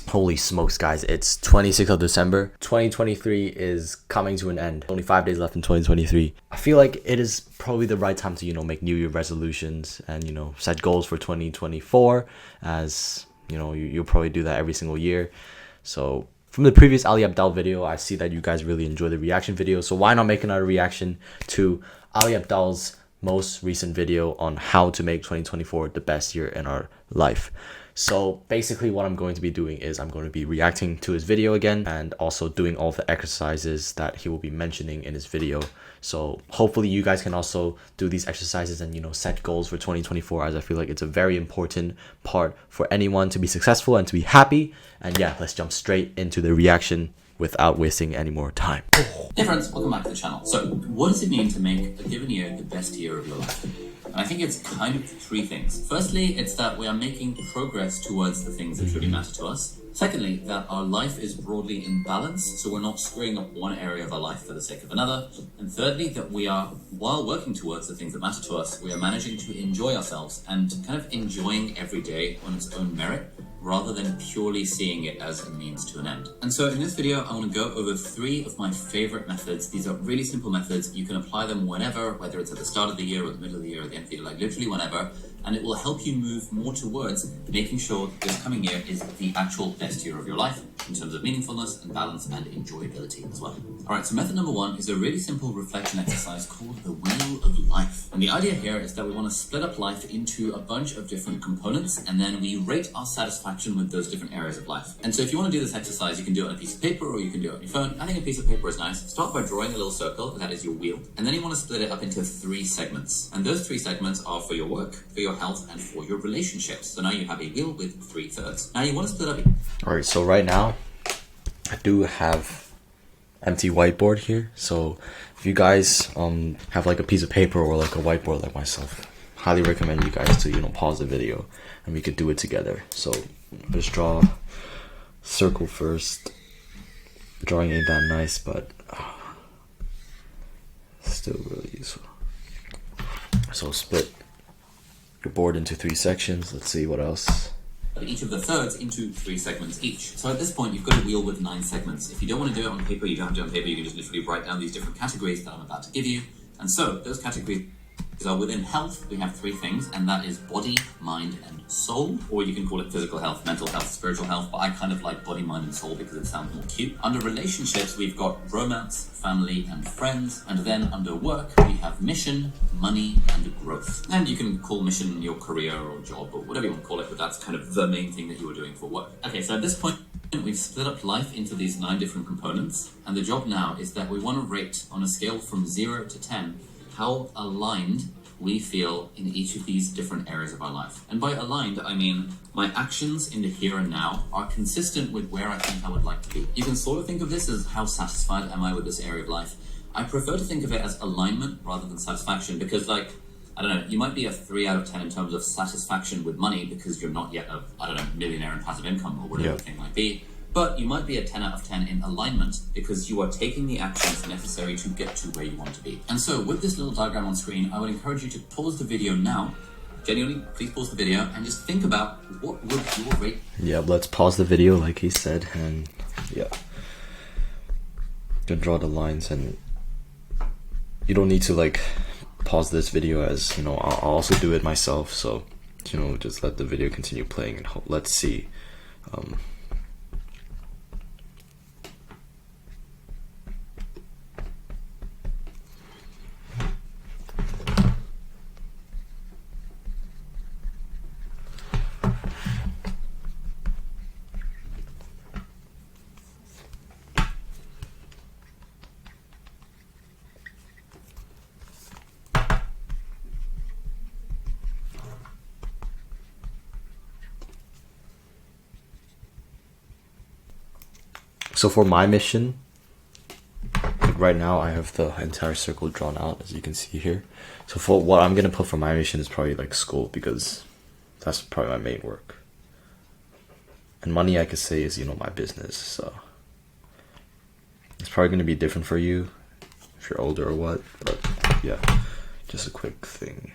Holy smokes, guys, it's 26th of December. 2023 is coming to an end. Only 5 days left in 2023. I feel like it is probably the right time to, make New Year resolutions and, set goals for 2024, as, you'll probably do that every single year. So from the previous Ali Abdaal video, I see that you guys really enjoy the reaction video. So why not make another reaction to Ali Abdaal's most recent video on how to make 2024 the best year in our life. So basically what I'm going to be doing is I'm going to be reacting to his video again and also doing all the exercises that he will be mentioning in his video. So hopefully you guys can also do these exercises and, set goals for 2024, as I feel like it's a very important part for anyone to be successful and to be happy. And yeah, let's jump straight into the reaction without wasting any more time. Hey friends, welcome back to the channel. So, what does it mean to make a given year the best year of your life? And I think it's kind of three things. Firstly, it's that we are making progress towards the things that truly matter to us. Secondly, that our life is broadly in balance, so we're not screwing up one area of our life for the sake of another. And thirdly, that we are, while working towards the things that matter to us, we are managing to enjoy ourselves and kind of enjoying every day on its own merit, rather than purely seeing it as a means to an end. And so in this video, I want to go over 3 of my favorite methods. These are really simple methods. You can apply them whenever, whether it's at the start of the year or the middle of the year or the end of the year, like literally whenever. And it will help you move more towards making sure that this coming year is the actual best year of your life in terms of meaningfulness and balance and enjoyability as well. All right, so method number 1 is a really simple reflection exercise called the Wheel of Life. And the idea here is that we want to split up life into a bunch of different components, and then we rate our satisfaction with those different areas of life. And so if you want to do this exercise, you can do it on a piece of paper or you can do it on your phone. I think a piece of paper is nice. Start by drawing a little circle, that is your wheel. And then you want to split it up into 3 segments. And those 3 segments are for your work, for your health, and for your relationships. So now you have a wheel with 3 thirds. Now you want to split up. All right, so right now I do have empty whiteboard here. So if you guys have like a piece of paper or like a whiteboard like myself, highly recommend you guys to pause the video and we could do it together. So let's draw circle first. Drawing ain't that nice, but still really useful. So split your board into 3 sections. Let's see what else. Each of the thirds into 3 segments each. So at this point, you've got a wheel with 9 segments. If you don't want to do it on paper, you don't have to do it on paper. You can just literally write down these different categories that I'm about to give you. And so those categories are within health. We have 3 things, and that is body, mind, and soul. Or you can call it physical health, mental health, spiritual health. But I kind of like body, mind, and soul because it sounds more cute. Under relationships, we've got romance, family, and friends. And then under work, we have mission, money, and growth. And you can call mission your career or job or whatever you want to call it, but that's kind of the main thing that you are doing for work. Okay, so at this point, we've split up life into these 9 different components. And the job now is that we want to rate on a scale from 0 to 10 how aligned we feel in each of these different areas of our life. And by aligned, I mean my actions in the here and now are consistent with where I think I would like to be. You can sort of think of this as how satisfied am I with this area of life. I prefer to think of it as alignment rather than satisfaction because, like, I don't know, you might be a 3 out of 10 in terms of satisfaction with money because you're not yet a, I don't know, millionaire in passive income or whatever the thing might be. But you might be a 10 out of 10 in alignment because you are taking the actions necessary to get to where you want to be. And so with this little diagram on screen, I would encourage you to pause the video now. Genuinely, please pause the video and just think about what would your rate. Yeah, let's pause the video like he said, and yeah. You can draw the lines, and you don't need to like pause this video, as I'll also do it myself. So just let the video continue playing and let's see. So for my mission, like right now I have the entire circle drawn out, as you can see here. So for what I'm gonna put for my mission is probably like school, because that's probably my main work. And money, I could say, is my business. So it's probably gonna be different for you if you're older or what. But yeah, just a quick thing.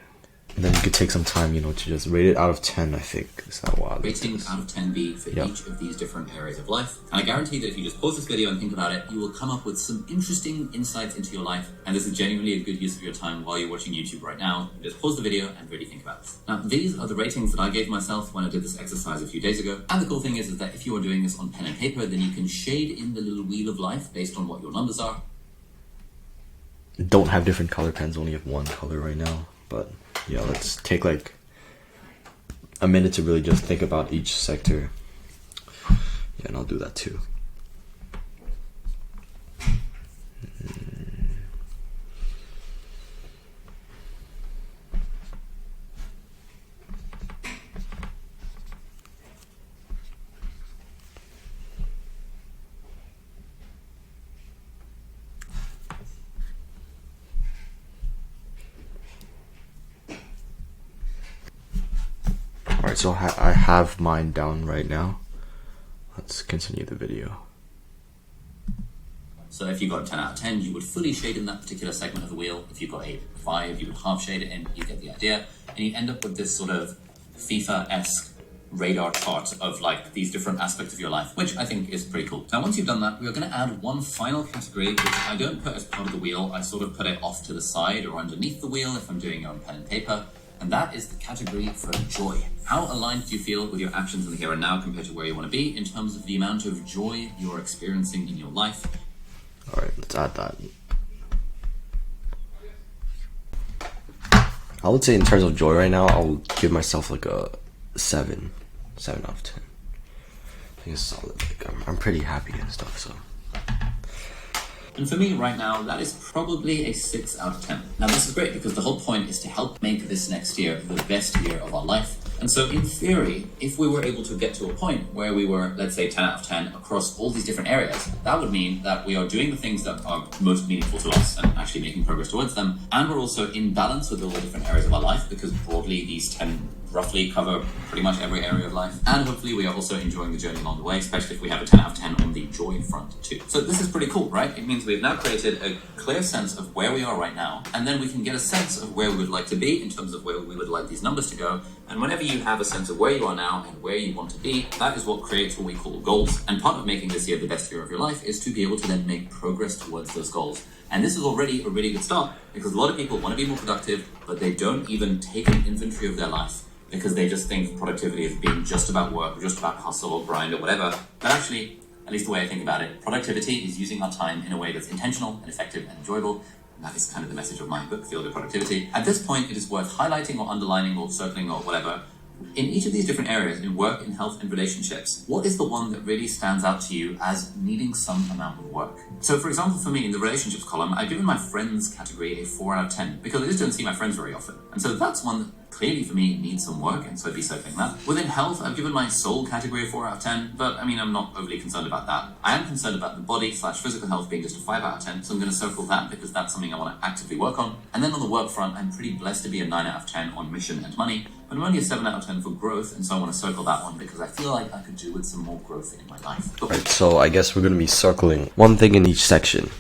And then you could take some time, to just rate it out of 10, I think. Is that wild? Rating out of 10 be for each of these different areas of life. And I guarantee that if you just pause this video and think about it, you will come up with some interesting insights into your life. And this is genuinely a good use of your time while you're watching YouTube right now. Just pause the video and really think about this. Now, these are the ratings that I gave myself when I did this exercise a few days ago. And the cool thing is that if you are doing this on pen and paper, then you can shade in the little wheel of life based on what your numbers are. Don't have different color pens, only have one color right now. But yeah, let's take like a minute to really just think about each sector. Yeah, and I'll do that too. Alright, so I have mine down right now. Let's continue the video. So if you got a 10 out of 10, you would fully shade in that particular segment of the wheel. If you got a 5, you would half shade it in. You get the idea. And you end up with this sort of FIFA-esque radar chart of like these different aspects of your life, which I think is pretty cool. Now, once you've done that, we are going to add one final category, which I don't put as part of the wheel. I sort of put it off to the side or underneath the wheel if I'm doing it on pen and paper. And that is the category for joy. How aligned do you feel with your actions in the here and now compared to where you want to be in terms of the amount of joy you're experiencing in your life? Alright, let's add that. I would say in terms of joy right now, I'll give myself like a 7 out of 10. I think it's solid. Like, I'm pretty happy and stuff, so. And for me right now, that is probably a 6 out of 10. Now this is great because the whole point is to help make this next year the best year of our life. And so in theory, if we were able to get to a point where we were, let's say 10 out of 10 across all these different areas, that would mean that we are doing the things that are most meaningful to us and actually making progress towards them. And we're also in balance with all the different areas of our life because broadly these 10 roughly cover pretty much every area of life. And hopefully we are also enjoying the journey along the way, especially if we have a 10 out of 10 on the joy front too. So this is pretty cool, right? It means we've now created a clear sense of where we are right now, and then we can get a sense of where we would like to be in terms of where we would like these numbers to go. And whenever you have a sense of where you are now and where you want to be, that is what creates what we call goals. And part of making this year the best year of your life is to be able to then make progress towards those goals. And this is already a really good start because a lot of people want to be more productive, but they don't even take an inventory of their life because they just think productivity is being just about work, or just about hustle or grind or whatever. But actually, at least the way I think about it, productivity is using our time in a way that's intentional and effective and enjoyable. And that is kind of the message of my book, Feel Good Productivity. At this point, it is worth highlighting or underlining or circling or whatever. In each of these different areas, in work, in health, and relationships, what is the one that really stands out to you as needing some amount of work? So for example, for me, in the relationships column, I've given my friends category a 4 out of 10 because I just don't see my friends very often. And so that's one that clearly for me needs some work, and so I'd be circling that. Within health, I've given my soul category a 4 out of 10, but I mean, I'm not overly concerned about that. I am concerned about the body/physical health being just a 5 out of 10, so I'm going to circle that because that's something I want to actively work on. And then on the work front, I'm pretty blessed to be a 9 out of 10 on mission and money, but I'm only a 7 out of 10 for growth, and so I want to circle that one because I feel like I could do with some more growth in my life. Right, so I guess we're going to be circling one thing in each section.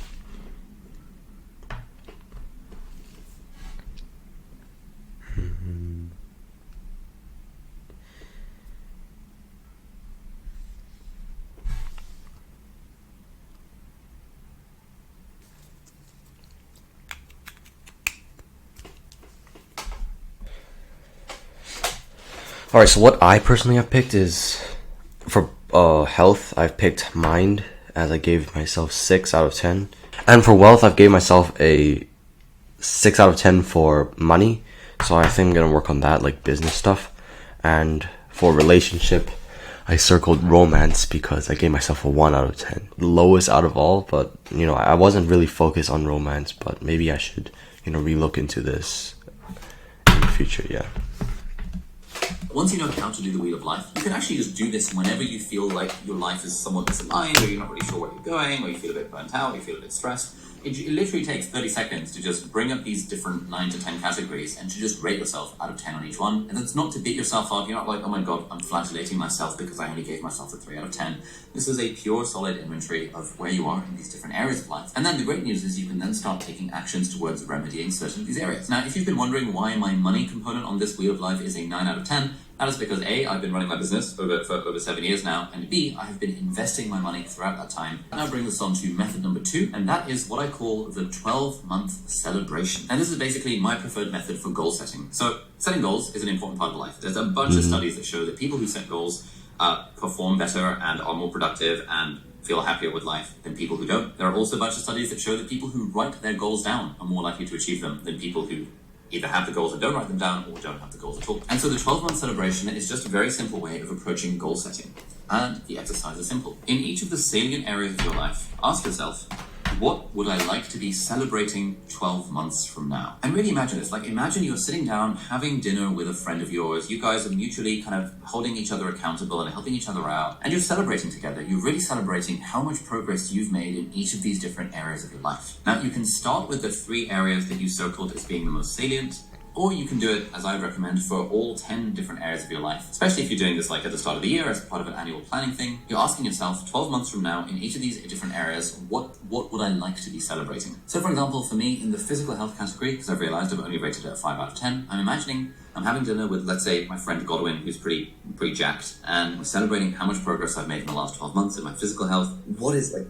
Alright, so what I personally have picked is, for health, I've picked mind, as I gave myself 6 out of 10. And for wealth, I've gave myself a 6 out of 10 for money. So I think I'm going to work on that, like business stuff. And for relationship, I circled romance because I gave myself a 1 out of 10. Lowest out of all, but, I wasn't really focused on romance, but maybe I should, relook into this in the future, yeah. Once you know how to do the wheel of life, you can actually just do this whenever you feel like your life is somewhat misaligned, or you're not really sure where you're going, or you feel a bit burnt out, or you feel a bit stressed. it literally takes 30 seconds to just bring up these different 9 to 10 categories and to just rate yourself out of 10 on each one. And that's not to beat yourself up. You're not like, oh my god, I'm flagellating myself because I only gave myself a 3 out of 10. This is a pure, solid inventory of where you are in these different areas of life. And then the great news is you can then start taking actions towards remedying certain of these areas. Now, if you've been wondering why my money component on this wheel of life is a 9 out of 10, that is because A, I've been running my business for over 7 years now, and B, I have been investing my money throughout that time. Now bring this on to method number 2, and that is what I call the 12-month celebration. And this is basically my preferred method for goal setting. So setting goals is an important part of life. There's a bunch of studies that show that people who set goals perform better and are more productive and feel happier with life than people who don't. There are also a bunch of studies that show that people who write their goals down are more likely to achieve them than people who either have the goals and don't write them down or don't have the goals at all. And so the 12-month celebration is just a very simple way of approaching goal setting. And the exercise is simple. In each of the salient areas of your life, ask yourself, what would I like to be celebrating 12 months from now? And really imagine this. Like, imagine you're sitting down having dinner with a friend of yours. You guys are mutually kind of holding each other accountable and helping each other out. And you're celebrating together. You're really celebrating how much progress you've made in each of these different areas of your life. Now, you can start with the 3 areas that you circled as being the most salient, or you can do it, as I recommend, for all 10 different areas of your life. Especially if you're doing this like at the start of the year as part of an annual planning thing. You're asking yourself, 12 months from now, in each of these different areas, what would I like to be celebrating? So for example, for me, in the physical health category, because I've realized I've only rated it a 5 out of 10, I'm imagining I'm having dinner with, let's say, my friend Godwin, who's pretty jacked, and we're celebrating how much progress I've made in the last 12 months in my physical health. What is the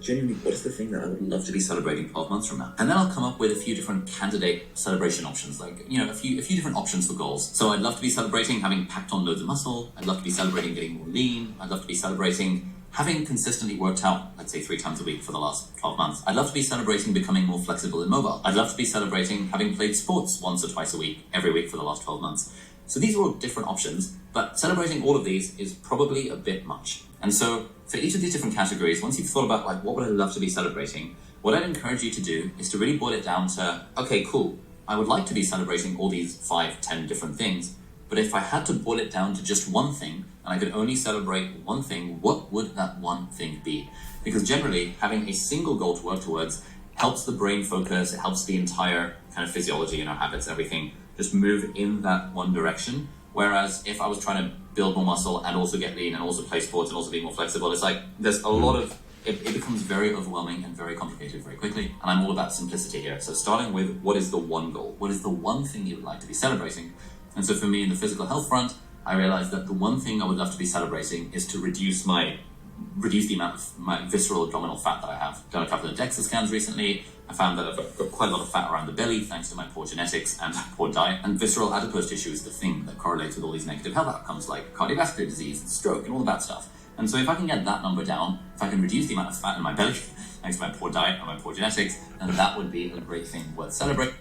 thing that I would love to be celebrating 12 months from now? And then I'll come up with a few different candidate celebration options, like, a few different options for goals. So I'd love to be celebrating having packed on loads of muscle. I'd love to be celebrating getting more lean. I'd love to be celebrating having consistently worked out, let's say 3 times a week for the last 12 months. I'd love to be celebrating becoming more flexible and mobile. I'd love to be celebrating having played sports once or twice a week, every week for the last 12 months. So these are all different options, but celebrating all of these is probably a bit much. And so for each of these different categories, once you've thought about like, what would I love to be celebrating, what I'd encourage you to do is to really boil it down to, okay, cool, I would like to be celebrating all these 5, 10 different things, but if I had to boil it down to just one thing, and I could only celebrate one thing, what would that one thing be? Because generally, having a single goal to work towards helps the brain focus, it helps the entire kind of physiology and our habits, everything, just move in that one direction. Whereas if I was trying to build more muscle and also get lean and also play sports and also be more flexible, it's like there's a lot of, it becomes very overwhelming and very complicated very quickly. And I'm all about simplicity here. So starting with, what is the one goal? What is the one thing you would like to be celebrating? And so for me in the physical health front, I realized that the one thing I would love to be celebrating is to reduce the amount of my visceral abdominal fat that I have. Done a couple of DEXA scans recently. I found that I've got quite a lot of fat around the belly thanks to my poor genetics and poor diet. And visceral adipose tissue is the thing that correlates with all these negative health outcomes like cardiovascular disease and stroke and all of that stuff. And so if I can get that number down, if I can reduce the amount of fat in my belly thanks to my poor diet and my poor genetics, then that would be a great thing worth celebrating.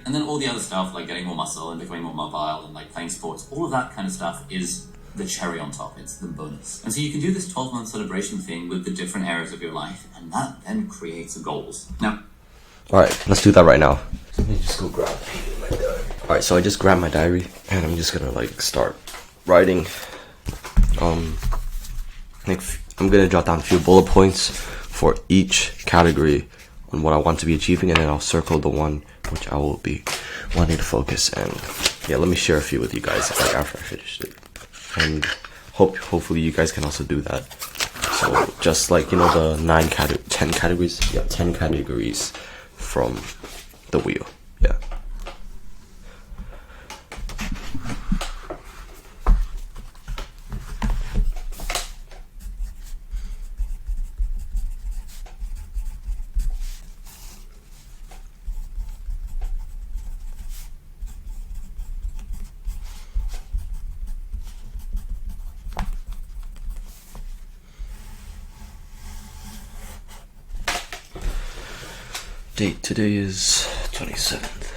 And then all the other stuff like getting more muscle and becoming more mobile and like playing sports, all of that kind of stuff is the cherry on top. It's the bonus. And so you can do this 12-month celebration thing with the different areas of your life, and that then creates goals. Now, Alright, let's do that right now. Let me just go grab my diary. Alright, so I just grabbed my diary and I'm just gonna like start writing. I'm gonna jot down a few bullet points for each category on what I want to be achieving, and then I'll circle the one which I will be wanting to focus. And yeah, let me share a few with you guys like after I finish it. And hopefully you guys can also do that. So just like, the 10 categories, 10 categories from the wheel. Yeah. Date today is 27th.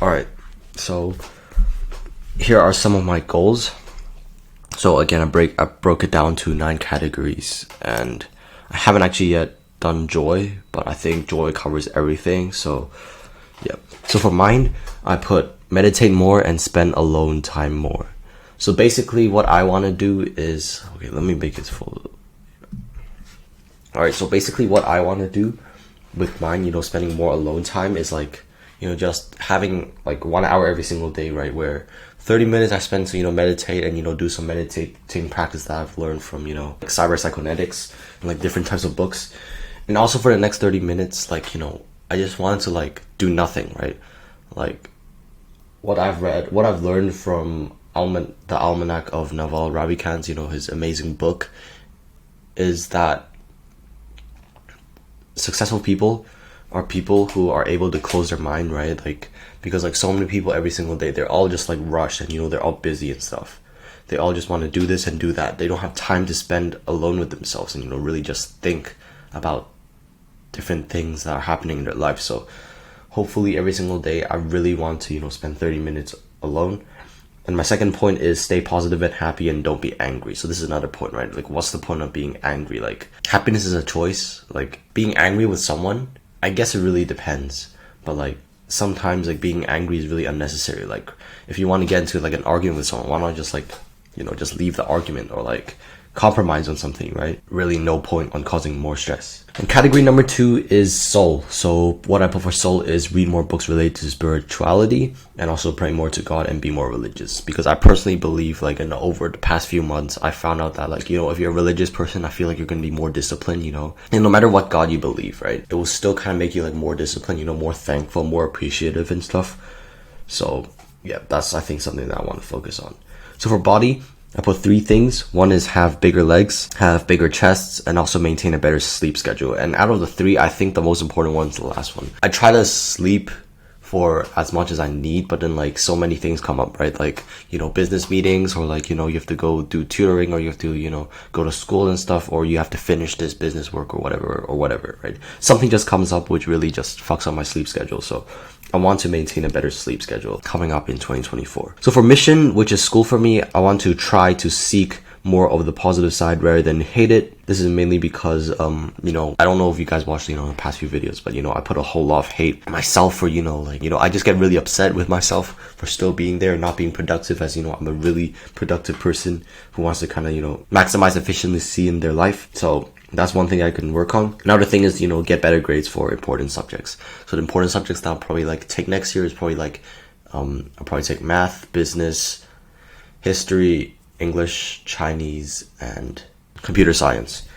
Alright, so here are some of my goals. So again, I broke it down to 9 categories, and I haven't actually yet done joy, but I think joy covers everything. So yeah. So for mine, I put meditate more and spend alone time more. So basically what I want to do is, okay, let me make it full. Alright, so basically what I want to do with mine, spending more alone time is like, just having like 1 hour every single day, right? Where 30 minutes I spend to, meditate and, do some meditating practice that I've learned from, like cyber cybernetics and like different types of books. And also for the next 30 minutes, like, I just wanted to like do nothing, right? Like what I've read, what I've learned from the Almanac of Naval Ravikant's, his amazing book, is that successful people are people who are able to close their mind, right? Like, because like so many people every single day, they're all just like rushed and they're all busy and stuff. They all just want to do this and do that. They don't have time to spend alone with themselves and really just think about different things that are happening in their life. So hopefully every single day I really want to spend 30 minutes alone. And my second point is stay positive and happy and don't be angry. So this is another point, right? Like, what's the point of being angry? Like, happiness is a choice. Like, being angry with someone, I guess it really depends. But like, sometimes like being angry is really unnecessary. Like, if you want to get into like an argument with someone, why not just like, just leave the argument or like compromise on something, right? Really no point on causing more stress. And category number 2 is soul. So what I put for soul is read more books related to spirituality and also pray more to God and be more religious. Because I personally believe like over the past few months, I found out that like, if you're a religious person, I feel like you're going to be more disciplined, and no matter what God you believe, right? It will still kind of make you like more disciplined, more thankful, more appreciative and stuff. So yeah, that's I think something that I want to focus on. So for body, I put 3 things. One is have bigger legs, have bigger chests, and also maintain a better sleep schedule. And out of the 3, I think the most important one is the last one. I try to sleep for as much as I need, but then like so many things come up, right? Like, business meetings, or like, you have to go do tutoring, or you have to, go to school and stuff, or you have to finish this business work or whatever, right? Something just comes up which really just fucks up my sleep schedule. So I want to maintain a better sleep schedule coming up in 2024. So for mission, which is school for me, I want to try to seek more of the positive side rather than hate it. This is mainly because, I don't know if you guys watched, the past few videos, but, I put a whole lot of hate myself for, I just get really upset with myself for still being there and not being productive, as, I'm a really productive person who wants to kind of, maximize efficiency in their life. So that's one thing I can work on. Another thing is, get better grades for important subjects. So the important subjects that I'll probably like take next year is probably like, I'll probably take math, business, history, English, Chinese, and computer science.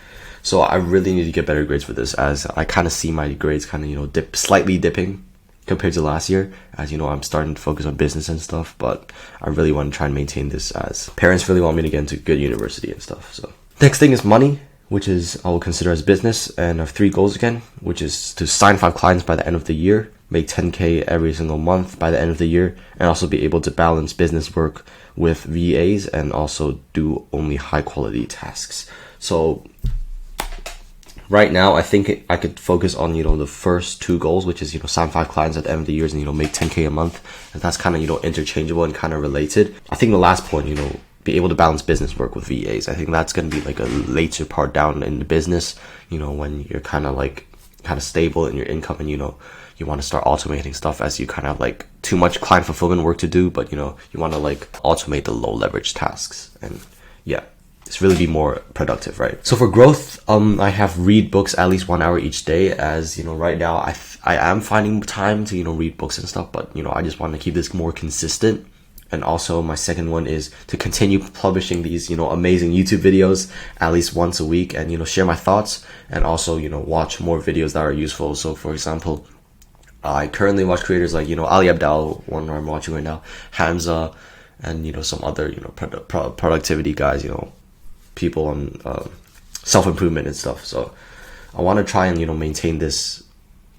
So I really need to get better grades for this, as I kind of see my grades kind of, slightly dipping compared to last year, as I'm starting to focus on business and stuff, but I really want to try and maintain this, as parents really want me to get into good university and stuff. So next thing is money, which is I will consider as business, and I have 3 goals again, which is to sign 5 clients by the end of the year, make 10K every single month by the end of the year, and also be able to balance business work with VAs and also do only high quality tasks. So right now, I think I could focus on, the first 2 goals, which is, sign 5 clients at the end of the year and, make 10K a month. And that's kind of, interchangeable and kind of related. I think the last point, be able to balance business work with VAs. I think that's going to be like a later part down in the business, when you're kind of stable in your income and, you want to start automating stuff as you kind of like too much client fulfillment work to do, but, you want to like automate the low leverage tasks. And yeah, it's really be more productive, right? So for growth, I have read books at least 1 hour each day, as right now I am finding time to read books and stuff, but I just want to keep this more consistent. And also my second one is to continue publishing these amazing YouTube videos at least once a week, and share my thoughts, and also watch more videos that are useful. So for example, I currently watch creators like Ali Abdaal, one I'm watching right now, Hamza, and some other productivity guys, people on self-improvement and stuff. So I want to try and maintain this,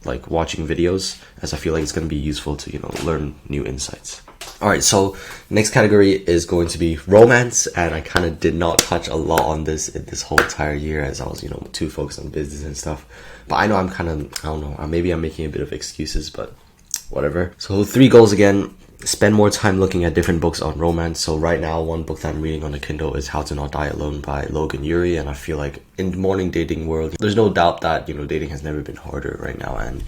like watching videos, as I feel like it's going to be useful to learn new insights. Alright, so next category is going to be romance, and I kind of did not touch a lot on this in this whole entire year, as I was too focused on business and stuff. But I know I'm kind of, I don't know, maybe I'm making a bit of excuses, but whatever. So 3 goals again. Spend more time looking at different books on romance. So right now, one book that I'm reading on the Kindle is How to Not Die Alone by Logan Ury. And I feel like in the morning dating world, there's no doubt that, dating has never been harder right now. And,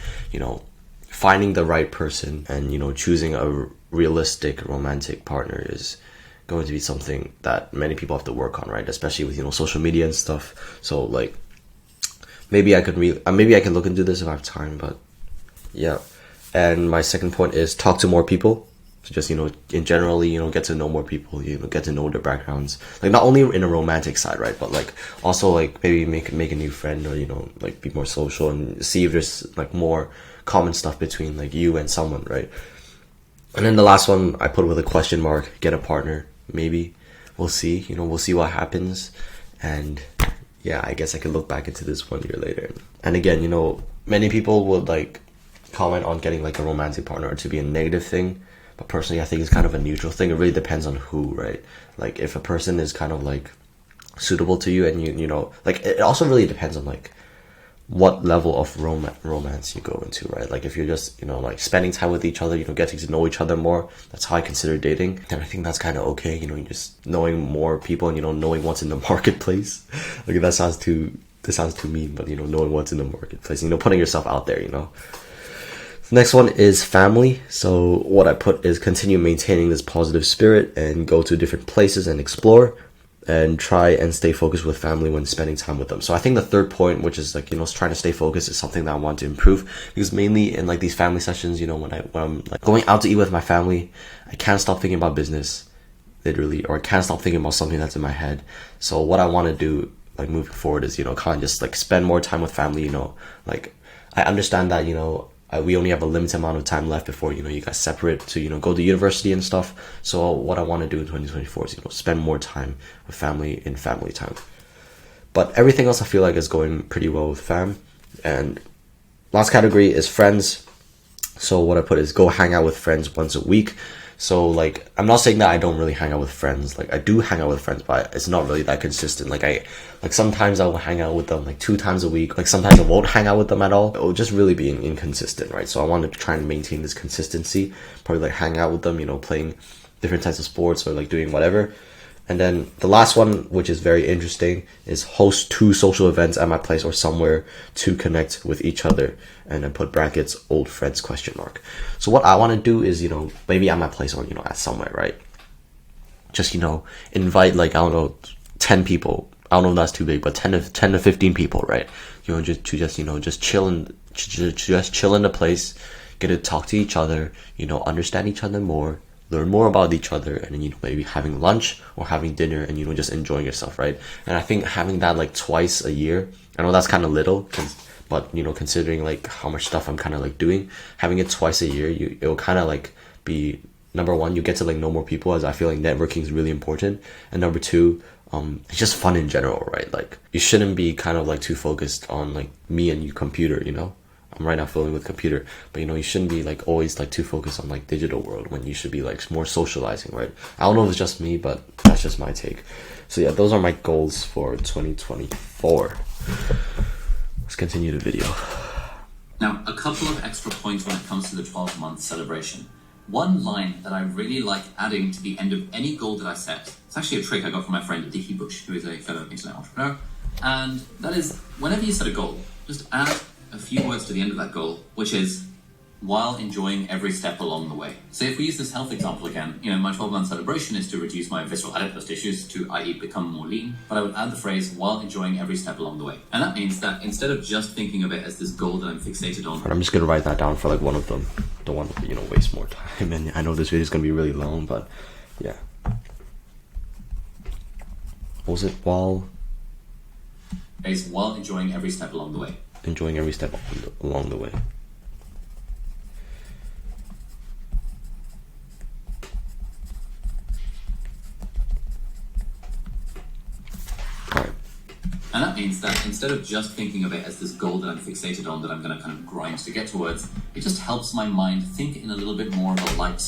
finding the right person and, choosing a realistic romantic partner is going to be something that many people have to work on, right? Especially with, social media and stuff. So like, maybe I can look into this if I have time, but yeah. And my second point is talk to more people. So just, in generally, get to know more people, get to know their backgrounds. Like, not only in a romantic side, right? But, like, also, like, maybe make a new friend or, like, be more social and see if there's, like, more common stuff between, like, you and someone, right? And then the last one I put with a question mark, get a partner, maybe. We'll see, we'll see what happens. And, yeah, I guess I can look back into this 1 year later. And again, many people would, like, comment on getting, like, a romantic partner to be a negative thing. But personally, I think it's kind of a neutral thing. It really depends on who, right? Like, if a person is kind of, like, suitable to you and like, it also really depends on, like, what level of romance you go into, right? Like, if you're just, like, spending time with each other, getting to know each other more, that's how I consider dating. Then I think that's kind of okay, just knowing more people and, knowing what's in the marketplace. Like, that sounds too mean, but, knowing what's in the marketplace, putting yourself out there, Next one is family. So what I put is continue maintaining this positive spirit and go to different places and explore and try and stay focused with family when spending time with them. So I think the third point, which is like, trying to stay focused, is something that I want to improve, because mainly in like these family sessions, when I'm like going out to eat with my family, I can't stop thinking about business, literally, or I can't stop thinking about something that's in my head. So what I want to do, like, moving forward is, kind of just like spend more time with family, like, I understand that, we only have a limited amount of time left before, you guys separate to, go to university and stuff. So what I want to do in 2024 is, spend more time with family in family time. But everything else I feel like is going pretty well with fam. And last category is friends. So what I put is go hang out with friends once a week. So, like, I'm not saying that I don't really hang out with friends. Like, I do hang out with friends, but it's not really that consistent. Like, sometimes I will hang out with them, like, 2 times a week. Like, sometimes I won't hang out with them at all. It will just really be inconsistent, right? So I want to try and maintain this consistency. Probably, like, hang out with them, playing different types of sports or, like, doing whatever. And then the last one, which is very interesting, is host 2 social events at my place or somewhere to connect with each other. And then put brackets, old friends, question mark. So what I want to do is, maybe at my place or, at somewhere, right? Just, invite, like, I don't know, 10 people. I don't know if that's too big, but 10 to 15 people, right? Just chill in the place, get to talk to each other, understand each other more, learn more about each other, and then, maybe having lunch or having dinner and, just enjoying yourself, right? And I think having that, like, twice a year, I know that's kind of little, but, considering, like, how much stuff I'm kind of, like, doing, having it twice a year, it'll kind of, like, be, number one, you get to, like, know more people, as I feel like networking is really important. And number two, it's just fun in general, right? Like, you shouldn't be kind of, like, too focused on, like, me and you computer, I'm right now filming with computer, but, you shouldn't be, like, always, like, too focused on, like, digital world when you should be, like, more socializing, right? I don't know if it's just me, but that's just my take. So yeah, those are my goals for 2024. Let's continue the video. Now, a couple of extra points when it comes to the 12-month celebration. One line that I really like adding to the end of any goal that I set, it's actually a trick I got from my friend Dickie Bush, who is a fellow internet entrepreneur, and that is, whenever you set a goal, just add a few words to the end of that goal, which is, while enjoying every step along the way. So if we use this health example again, my 12-month celebration is to reduce my visceral adipose tissues, to, i.e. become more lean, but I would add the phrase, while enjoying every step along the way. And that means that instead of just thinking of it as this goal that I'm fixated on... I'm just going to write that down for, like, one of them. Don't want to, waste more time. And I know this video is going to be really long, but yeah. What was it? While enjoying every step along the way. Enjoying every step along the way. And that means that instead of just thinking of it as this goal that I'm fixated on, that I'm going to kind of grind to get towards, it just helps my mind think in a little bit more of a light,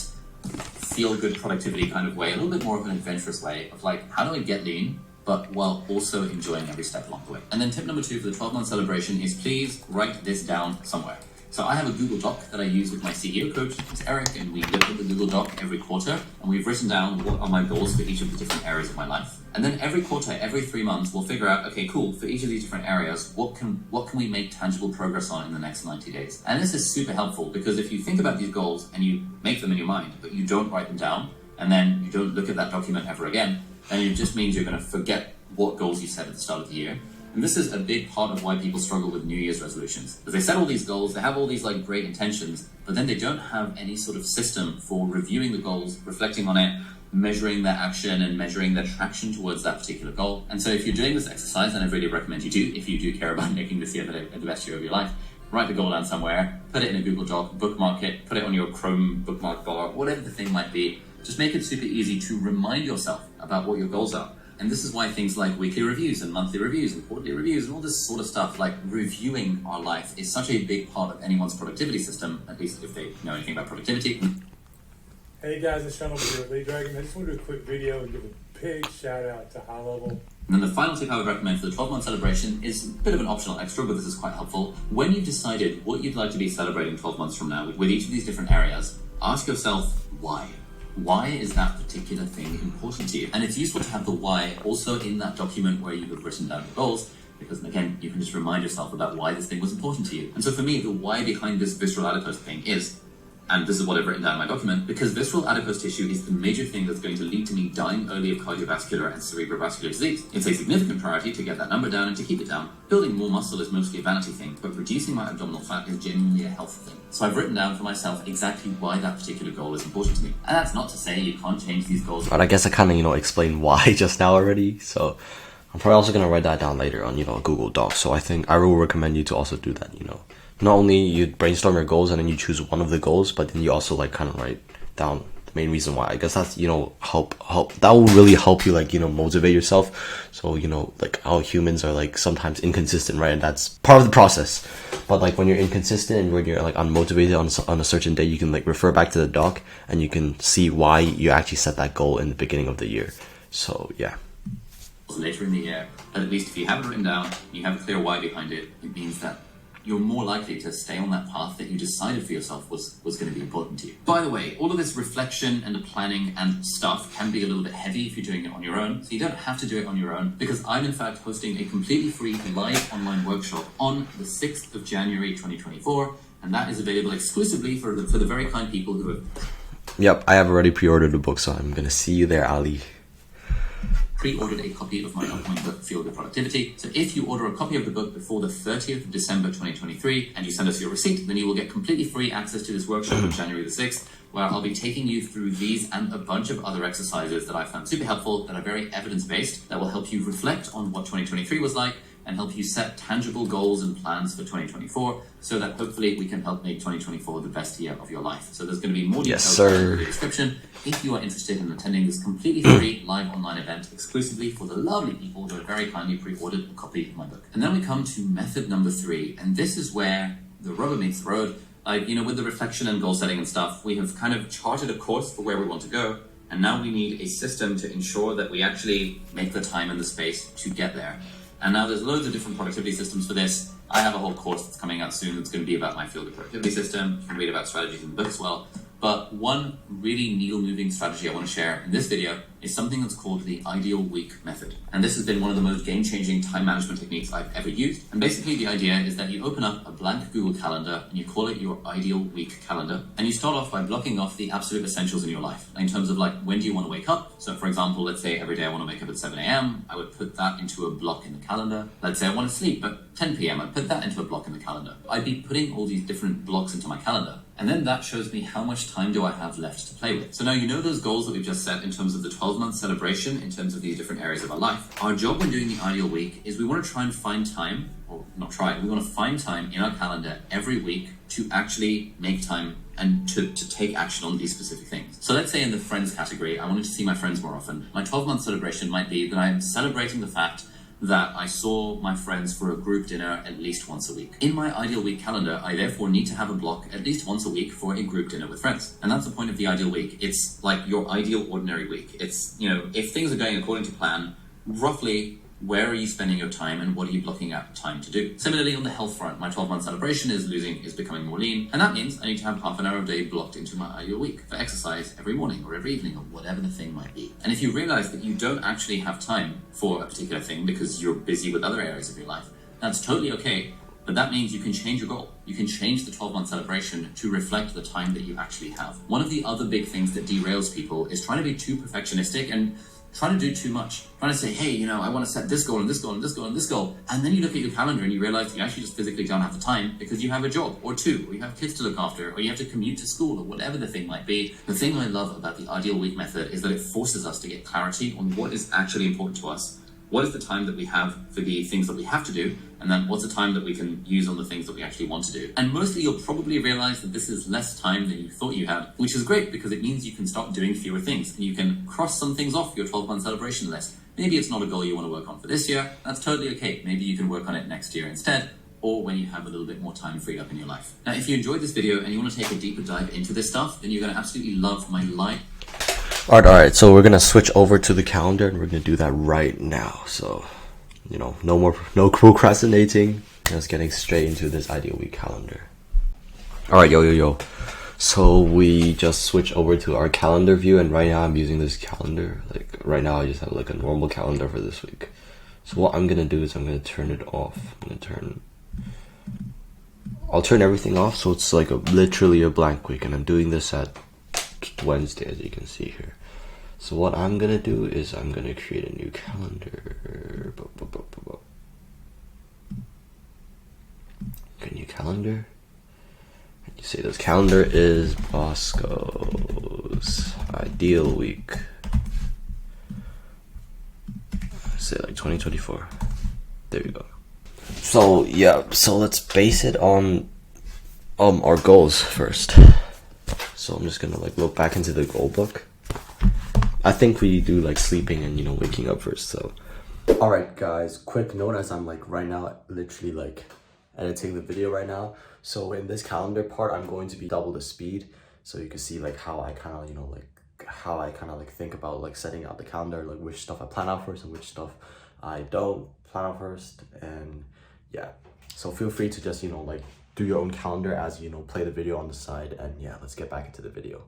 feel-good productivity kind of way, a little bit more of an adventurous way of, like, how do I get lean, but while also enjoying every step along the way. And then tip number 2 for the 12-month celebration is please write this down somewhere. So I have a Google Doc that I use with my CEO coach, it's Eric, and we look at the Google Doc every quarter, and we've written down what are my goals for each of the different areas of my life. And then every quarter, every 3 months, we'll figure out, okay, cool, for each of these different areas, what can we make tangible progress on in the next 90 days? And this is super helpful, because if you think about these goals and you make them in your mind, but you don't write them down, and then you don't look at that document ever again, then it just means you're going to forget what goals you set at the start of the year. And this is a big part of why people struggle with New Year's resolutions. Because they set all these goals, they have all these like great intentions, but then they don't have any sort of system for reviewing the goals, reflecting on it, measuring their action and measuring their traction towards that particular goal. And so if you're doing this exercise, and I really recommend you do, if you do care about making this year the best year of your life, write the goal down somewhere, put it in a Google Doc, bookmark it, put it on your Chrome bookmark bar, whatever the thing might be. Just make it super easy to remind yourself about what your goals are. And this is why things like weekly reviews and monthly reviews and quarterly reviews and all this sort of stuff, like reviewing our life, is such a big part of anyone's productivity system, at least if they know anything about productivity. Hey guys, it's Sean over here at Lee Dragon. I just want to do a quick video and give a big shout out to High Level. And then the final tip I would recommend for the 12-month celebration is a bit of an optional extra, but this is quite helpful. When you've decided what you'd like to be celebrating 12 months from now with each of these different areas, ask yourself why. Why is that particular thing important to you? And it's useful to have the why also in that document where you have written down your goals, because again, you can just remind yourself about why this thing was important to you. And so for me, the why behind this visceral adipose thing is, and this is what I've written down in my document, because visceral adipose tissue is the major thing that's going to lead to me dying early of cardiovascular and cerebrovascular disease. It's a significant priority to get that number down and to keep it down. Building more muscle is mostly a vanity thing, but reducing my abdominal fat is genuinely a health thing. So I've written down for myself exactly why that particular goal is important to me. And that's not to say you can't change these goals. But I guess I kind of, explained why just now already. So I'm probably also going to write that down later on, Google Docs. So I think I will recommend you to also do that, Not only you brainstorm your goals and then you choose one of the goals, but then you also kind of write down the main reason why. I guess that's, help. That will really help you, motivate yourself. So, how humans are, sometimes inconsistent, right? And that's part of the process. But, when you're inconsistent and when you're, unmotivated on a certain day, you can, refer back to the doc and you can see why you actually set that goal in the beginning of the year. So, yeah. Later in the year, but at least if you have it written down, you have a clear why behind it, it means that you're more likely to stay on that path that you decided for yourself was going to be important to you. By the way, all of this reflection and the planning and stuff can be a little bit heavy if you're doing it on your own, so you don't have to do it on your own, because I'm in fact hosting a completely free live online workshop on the 6th of January 2024, and that is available exclusively for the very kind people who have... Yep, I have already pre-ordered the book, so I'm going to see you there, Ali. Pre-ordered a copy of my upcoming book, Feel Good Productivity. So if you order a copy of the book before the 30th of December 2023 and you send us your receipt, then you will get completely free access to this workshop on January the 6th, where I'll be taking you through these and a bunch of other exercises that I found super helpful, that are very evidence-based, that will help you reflect on what 2023 was like and help you set tangible goals and plans for 2024, so that hopefully we can help make 2024 the best year of your life. So there's going to be more details in the description if you are interested in attending this completely free live online event exclusively for the lovely people who have very kindly pre-ordered a copy of my book. And then we come to method number 3, and this is where the rubber meets the road. With the reflection and goal setting and stuff, we have kind of charted a course for where we want to go, and now we need a system to ensure that we actually make the time and the space to get there. And now there's loads of different productivity systems for this. I have a whole course that's coming out soon that's going to be about my Feel Good Productivity system. You can read about strategies in the book as well. But one really needle-moving strategy I want to share in this video is something that's called the Ideal Week Method. And this has been one of the most game-changing time management techniques I've ever used. And basically the idea is that you open up a blank Google Calendar and you call it your Ideal Week Calendar. And you start off by blocking off the absolute essentials in your life in terms of when do you want to wake up? So for example, let's say every day I want to wake up at 7 a.m. I would put that into a block in the calendar. Let's say I want to sleep at 10 p.m. I'd put that into a block in the calendar. I'd be putting all these different blocks into my calendar. And then that shows me how much time do I have left to play with. So now those goals that we've just set in terms of the 12-month celebration, in terms of these different areas of our life. Our job when doing the Ideal Week is we want to try and find time, or not try, we want to find time in our calendar every week to actually make time and to take action on these specific things. So let's say in the friends category, I wanted to see my friends more often. My 12-month celebration might be that I'm celebrating the fact that I saw my friends for a group dinner at least once a week. In my Ideal Week calendar, I therefore need to have a block at least once a week for a group dinner with friends. And that's the point of the Ideal Week. It's like your ideal ordinary week. It's, if things are going according to plan, roughly Where are you spending your time and what are you blocking out time to do? Similarly, on the health front, my 12-month celebration is becoming more lean, and that means I need to have half an hour a day blocked into my ideal week for exercise every morning or every evening or whatever the thing might be. And if you realize that you don't actually have time for a particular thing because you're busy with other areas of your life, that's totally okay. But that means you can change your goal. You can change the 12-month celebration to reflect the time that you actually have. One of the other big things that derails people is trying to be too perfectionistic and trying to do too much. Trying to say, hey, I want to set this goal and this goal and this goal and this goal. And then you look at your calendar and you realize you actually just physically don't have the time because you have a job or two, or you have kids to look after, or you have to commute to school, or whatever the thing might be. The thing I love about the ideal week method is that it forces us to get clarity on what is actually important to us. What is the time that we have for the things that we have to do? And then what's the time that we can use on the things that we actually want to do? And mostly you'll probably realize that this is less time than you thought you had, which is great because it means you can start doing fewer things and you can cross some things off your 12-month celebration list. Maybe it's not a goal you want to work on for this year. That's totally okay. Maybe you can work on it next year instead, or when you have a little bit more time freed up in your life. Now, if you enjoyed this video and you want to take a deeper dive into this stuff, then you're going to absolutely love my live. Alright, so we're gonna switch over to the calendar and we're gonna do that right now. So, no procrastinating, just getting straight into this ideal week calendar. Alright, yo. So we just switched over to our calendar view, and right now I'm using this calendar. Like right now I just have like a normal calendar for this week. So what I'm gonna do is I'm gonna turn it off. I'll turn everything off so it's like literally a blank week, and I'm doing this at Wednesday, as you can see here. So what I'm gonna do is I'm gonna create a new calendar. Okay, new calendar. And you say this calendar is Bosco's ideal week. Say like 2024. There we go. So yeah, so let's base it on our goals first. So I'm just gonna like look back into the goal book. I think we do like sleeping and waking up first. So alright guys, quick note, as I'm like right now literally like editing the video right now. So in this calendar part I'm going to be double the speed, so you can see like how I kind of think about like setting out the calendar, like which stuff I plan out first and which stuff I don't plan out first. And yeah, so feel free to just like do your own calendar as play the video on the side. And yeah, let's get back into the video.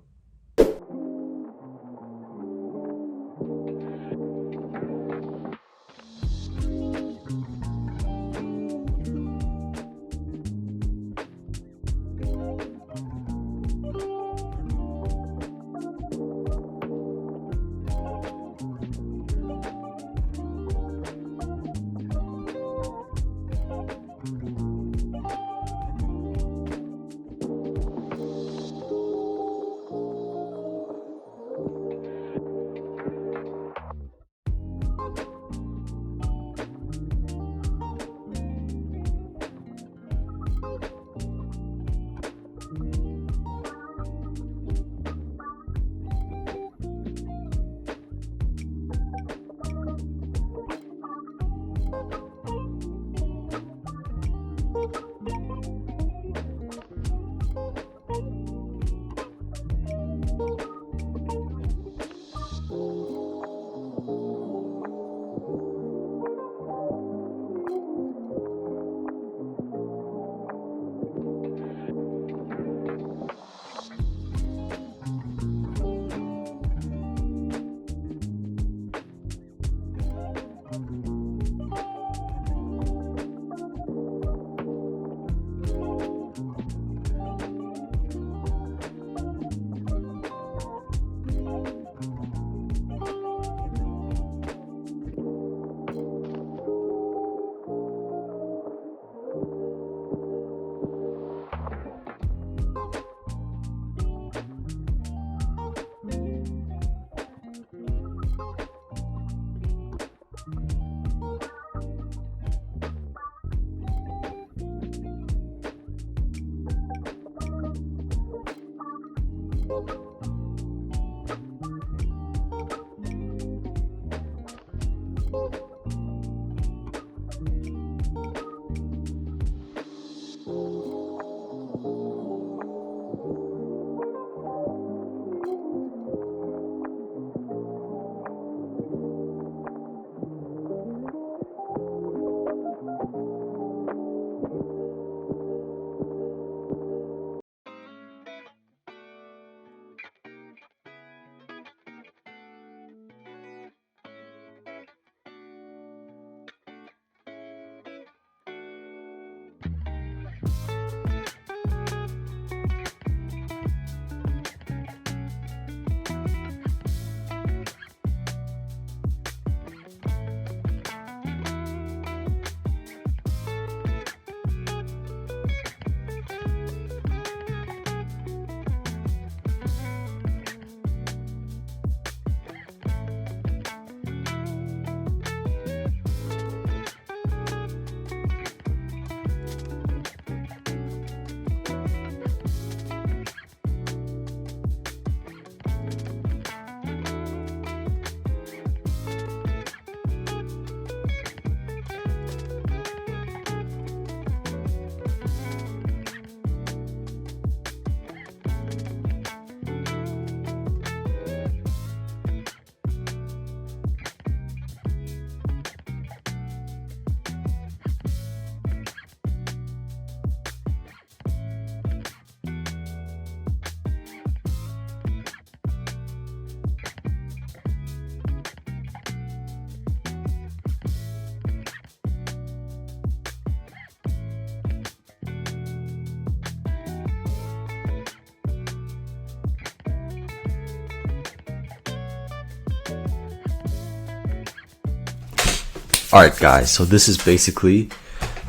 Alright guys, so this is basically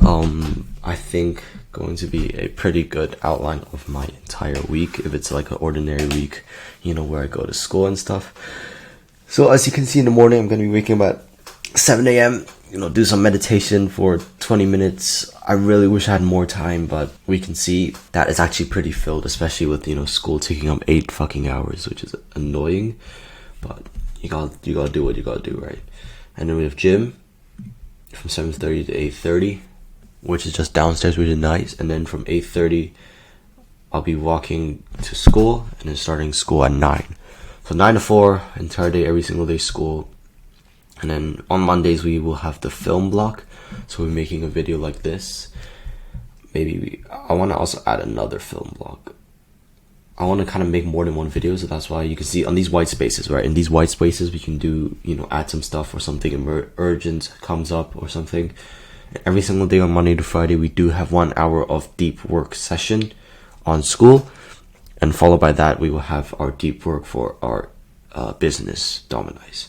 I think going to be a pretty good outline of my entire week, if it's like an ordinary week, you know, where I go to school and stuff. So as you can see, in the morning I'm going to be waking up at 7 a.m, you know, do some meditation for 20 minutes. I really wish I had more time, but we can see that it's actually pretty filled, especially with, you know, school taking up 8 fucking hours, which is annoying, but you gotta do what you gotta do, right? And then we have gym from 7:30 to 8:30, which is just downstairs, which is nice. And then from 8:30 I'll be walking to school and then starting school at 9. So 9 to 4, entire day, every single day school. And then on Mondays we will have the film block, so we're making a video like this. I want to also add another film block. I want to kind of make more than one video, so that's why you can see on these white spaces, right? In these white spaces we can do, you know, add some stuff or something urgent comes up or something. Every single day on Monday to Friday we do have 1 hour of deep work session on school, and followed by that we will have our deep work for our business dominize.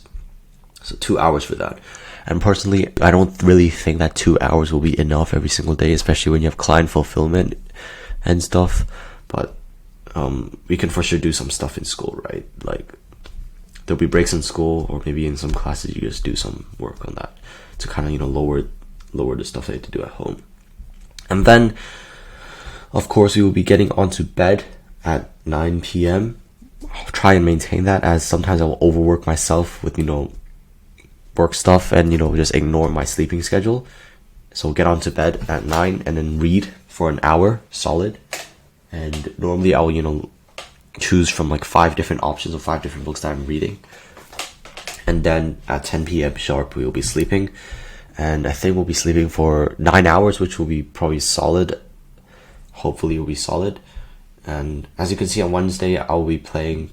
So 2 hours for that. And personally, I don't really think that 2 hours will be enough every single day, especially when you have client fulfillment and stuff. But we can for sure do some stuff in school, right? Like there'll be breaks in school, or maybe in some classes you just do some work on that to kind of, you know, lower the stuff that you have to do at home. And then of course we will be getting onto bed at 9 p.m. I'll try and maintain that, as sometimes I will overwork myself with, you know, work stuff and, you know, just ignore my sleeping schedule. So get onto bed at 9 and then read for an hour solid. And normally I'll, you know, choose from like 5 different options of 5 different books that I'm reading. And then at 10 p.m. sharp we will be sleeping, and I think we'll be sleeping for 9 hours, which will be probably solid. Hopefully it will be solid. And as you can see, on Wednesday I'll be playing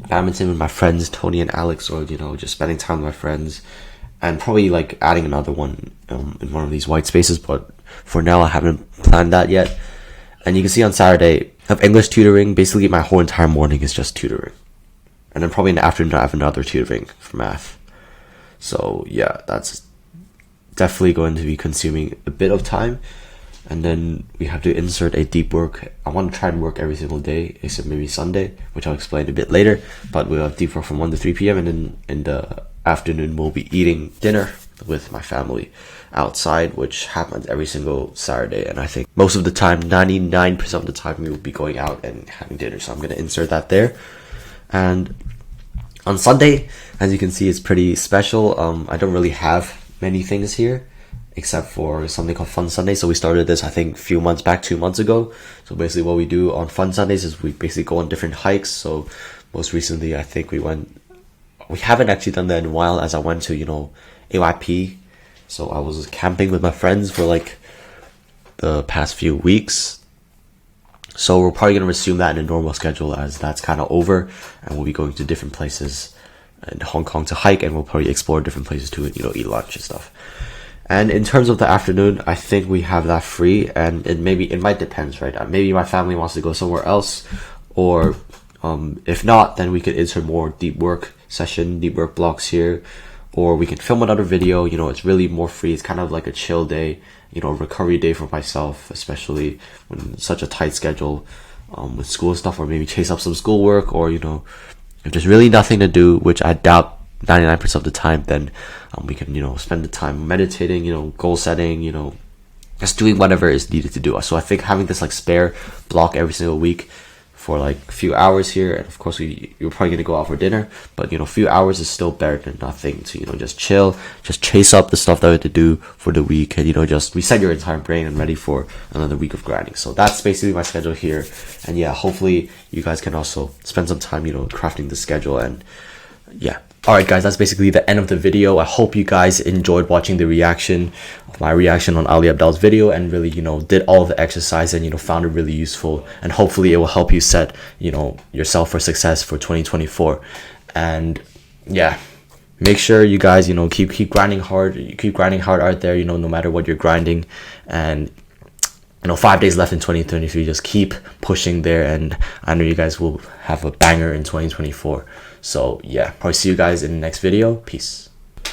badminton with my friends Tony and Alex, or, you know, just spending time with my friends, and probably like adding another one in one of these white spaces, but for now I haven't planned that yet. And you can see on Saturday I have English tutoring. Basically my whole entire morning is just tutoring, and then probably in the afternoon I have another tutoring for math. So yeah, that's definitely going to be consuming a bit of time. And then we have to insert a deep work. I want to try and work every single day except maybe Sunday, which I'll explain a bit later. But we'll have deep work from 1 to 3 p.m. and then in the afternoon we'll be eating dinner with my family outside, which happens every single Saturday. And I think most of the time, 99% of the time, we will be going out and having dinner. So I'm going to insert that there. And on Sunday, as you can see, it's pretty special. I don't really have many things here, except for something called Fun Sunday. So we started this, I think, a few months back, 2 months ago. So basically what we do on Fun Sundays is we basically go on different hikes. So most recently, I think we haven't actually done that in a while, as I went to, you know, AYP. So I was camping with my friends for like the past few weeks. So we're probably going to resume that in a normal schedule, as that's kind of over, and we'll be going to different places in Hong Kong to hike, and we'll probably explore different places to, you know, eat lunch and stuff. And in terms of the afternoon, I think we have that free, and it might depend, right? Maybe my family wants to go somewhere else, or if not, then we could insert more deep work blocks here, or we can film another video. You know, it's really more free. It's kind of like a chill day, you know, recovery day for myself, especially when such a tight schedule with school stuff, or maybe chase up some schoolwork, or, you know, if there's really nothing to do, which I doubt 99% of the time, then we can, you know, spend the time meditating, you know, goal setting, you know, just doing whatever is needed to do. So I think having this like spare block every single week for like a few hours here, and of course you're probably gonna go out for dinner, but, you know, a few hours is still better than nothing to, you know, just chill, just chase up the stuff that we have to do for the week, and, you know, just reset your entire brain and ready for another week of grinding. So that's basically my schedule here. And yeah, hopefully you guys can also spend some time, you know, crafting the schedule. And yeah, alright guys, that's basically the end of the video. I hope you guys enjoyed watching my reaction on Ali Abdaal's video, and really, you know, did all of the exercise and, you know, found it really useful, and hopefully it will help you set, you know, yourself for success for 2024. And yeah, make sure you guys, you know, keep grinding hard out there, you know, no matter what you're grinding. And, you know, 5 days left in 2023, just keep pushing there, and I know you guys will have a banger in 2024. So yeah, probably see you guys in the next video. Peace.